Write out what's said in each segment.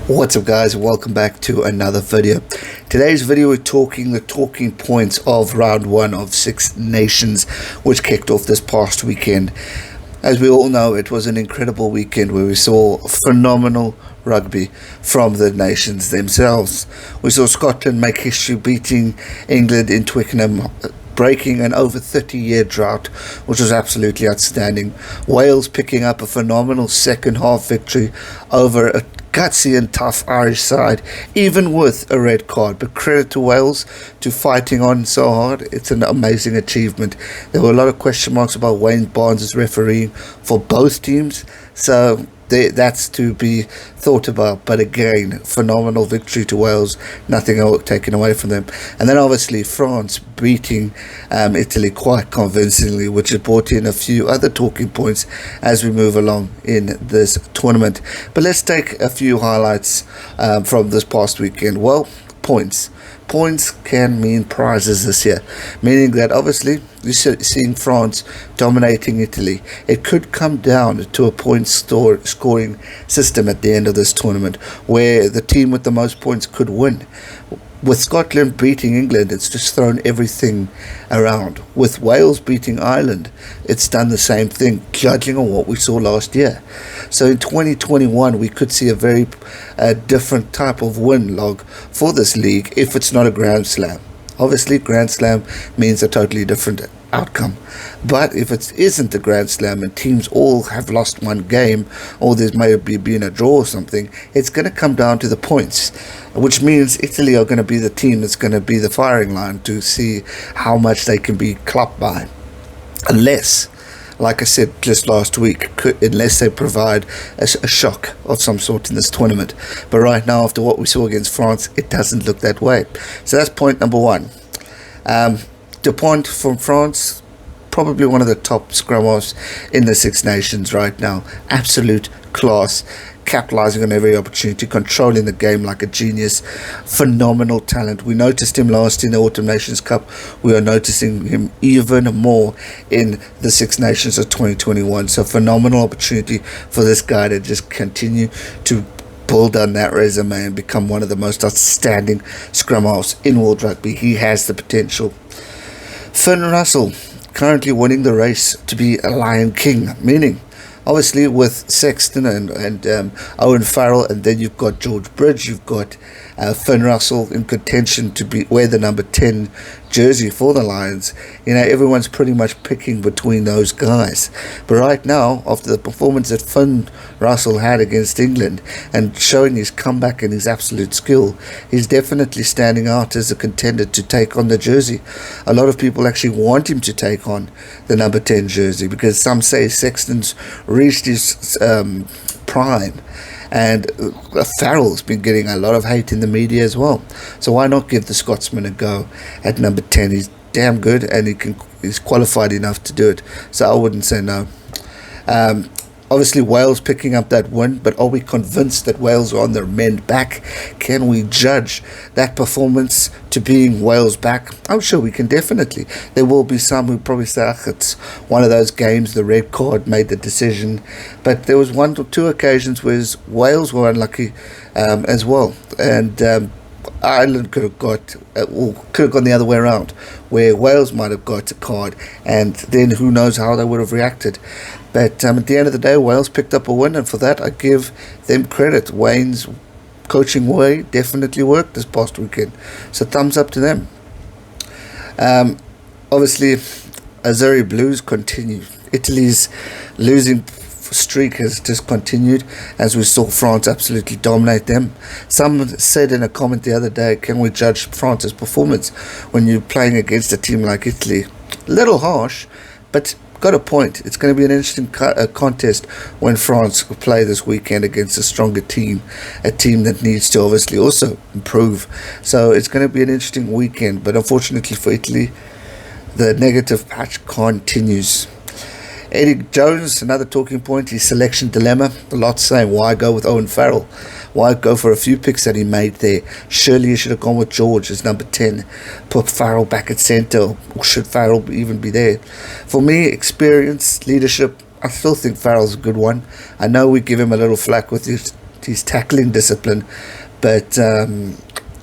What's up guys, welcome back to another video. Today's video we're talking the talking points of round 1 of Six Nations, which kicked off this past weekend. As we all know, it was an incredible weekend where we saw phenomenal rugby from the nations themselves. We saw Scotland make history, beating England in Twickenham, breaking an over 30-year drought, which was absolutely outstanding. Wales picking up a phenomenal second half victory over a gutsy and tough Irish side, even with a red card. But credit to Wales to fighting on so hard. It's an amazing achievement. There were a lot of question marks about Wayne Barnes' refereeing for both teams, so that's to be thought about. But again, phenomenal victory to Wales, nothing taken away from them. And then obviously France beating Italy quite convincingly, which has brought in a few other talking points as we move along in this tournament. But let's take a few highlights from this past weekend. Well, points can mean prizes this year, meaning that obviously you're seeing France dominating Italy. It could come down to a point scoring system at the end of this tournament where the team with the most points could win. With Scotland beating England, it's just thrown everything around. With Wales beating Ireland, it's done the same thing, judging on what we saw last year. So in 2021, we could see a very different type of win log for this league if it's not a Grand Slam. Obviously, Grand Slam means a totally different outcome. But if it isn't a Grand Slam and teams all have lost one game, or there's maybe been a draw or something, it's going to come down to the points, which means Italy are going to be the team that's going to be the firing line to see how much they can be clocked by. Unless, like I said just last week, unless they provide a shock of some sort in this tournament. But right now, after what we saw against France, it doesn't look that way. So that's point number 1. Dupont from France, probably one of the top scrum halves in the Six Nations right now. Absolute class, capitalizing on every opportunity, controlling the game like a genius. Phenomenal talent. We noticed him last in the Autumn Nations Cup. We are noticing him even more in the Six Nations of 2021. So phenomenal opportunity for this guy to just continue to build on that resume and become one of the most outstanding scrum halves in world rugby. He has the potential. Finn Russell currently winning the race to be a Lion King, meaning obviously with Sexton and Owen Farrell, and then you've got George Bridge, you've got Finn Russell in contention to wear the number 10 jersey for the Lions. You know, everyone's pretty much picking between those guys. But right now, after the performance that Finn Russell had against England and showing his comeback and his absolute skill, he's definitely standing out as a contender to take on the jersey. A lot of people actually want him to take on the number 10 jersey because some say Sexton's reached his prime. And Farrell's been getting a lot of hate in the media as well. So why not give the Scotsman a go at number 10? He's damn good and he's qualified enough to do it. So I wouldn't say no. Obviously Wales picking up that win, but are we convinced that Wales are on their mend back? Can we judge that performance to being Wales back? I'm sure we can, definitely. There will be some who probably say, it's one of those games, the red card made the decision. But there was 1 or 2 occasions where Wales were unlucky as well. And Ireland could have gone the other way around, where Wales might have got a card, and then who knows how they would have reacted. But at the end of the day, Wales picked up a win, and for that I give them credit. Wayne's coaching way definitely worked this past weekend, so thumbs up to them. Obviously, Azzurri Blues continue. Italy's losing streak has just continued as we saw France absolutely dominate them. Some said in a comment the other day, can we judge France's performance when you're playing against a team like Italy? A little harsh, but got a point. It's going to be an interesting contest when France play this weekend against a stronger team, a team that needs to obviously also improve. So it's going to be an interesting weekend, but unfortunately for Italy, The negative patch continues. Eddie Jones, another talking point, his selection dilemma. A lot saying, why go with Owen Farrell? Why go for a few picks that he made there? Surely you should have gone with George as number 10. Put Farrell back at centre, or should Farrell even be there? For me, experience, leadership, I still think Farrell's a good one. I know we give him a little flack with his tackling discipline, but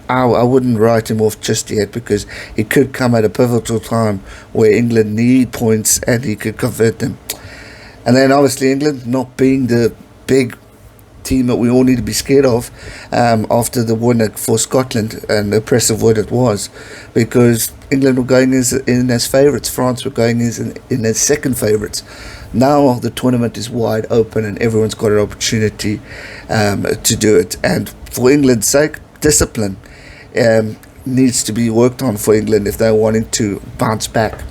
I wouldn't write him off just yet, because he could come at a pivotal time where England need points and he could convert them. And then obviously England not being the big team that we all need to be scared of after the win for Scotland, and impressive win it was, because England were going in as favourites, France were going in as second favourites. Now the tournament is wide open and everyone's got an opportunity to do it, and for England's sake, discipline needs to be worked on for England if they're wanting to bounce back.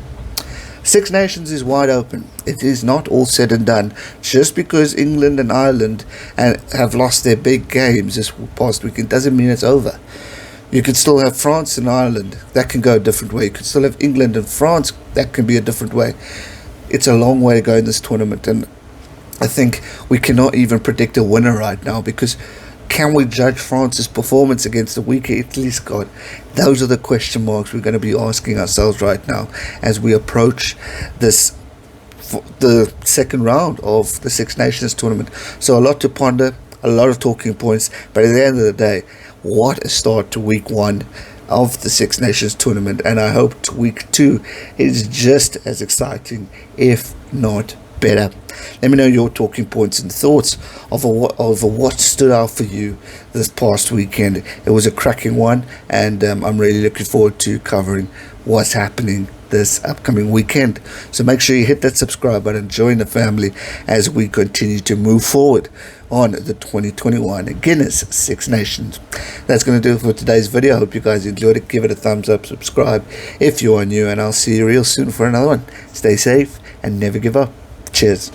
Six Nations is wide open. It is not all said and done. Just because England and Ireland have lost their big games this past weekend doesn't mean it's over. You could still have France and Ireland. That can go a different way. You could still have England and France. That can be a different way. It's a long way to go in this tournament, and I think we cannot even predict a winner right now, because can we judge France's performance against the weaker Italy squad? Those are the question marks we're going to be asking ourselves right now as we approach the second round of the Six Nations tournament. So a lot to ponder, a lot of talking points, but at the end of the day, what a start to week 1 of the Six Nations tournament, and I hope week 2 is just as exciting, if not better. Let me know your talking points and thoughts over what stood out for you this past weekend. It was a cracking one, and I'm really looking forward to covering what's happening this upcoming weekend. So make sure you hit that subscribe button, join the family as we continue to move forward on the 2021 Guinness Six Nations. That's going to do it for today's video. I hope you guys enjoyed it. Give it a thumbs up, subscribe if you are new, and I'll see you real soon for another one. Stay safe and never give up. Cheers.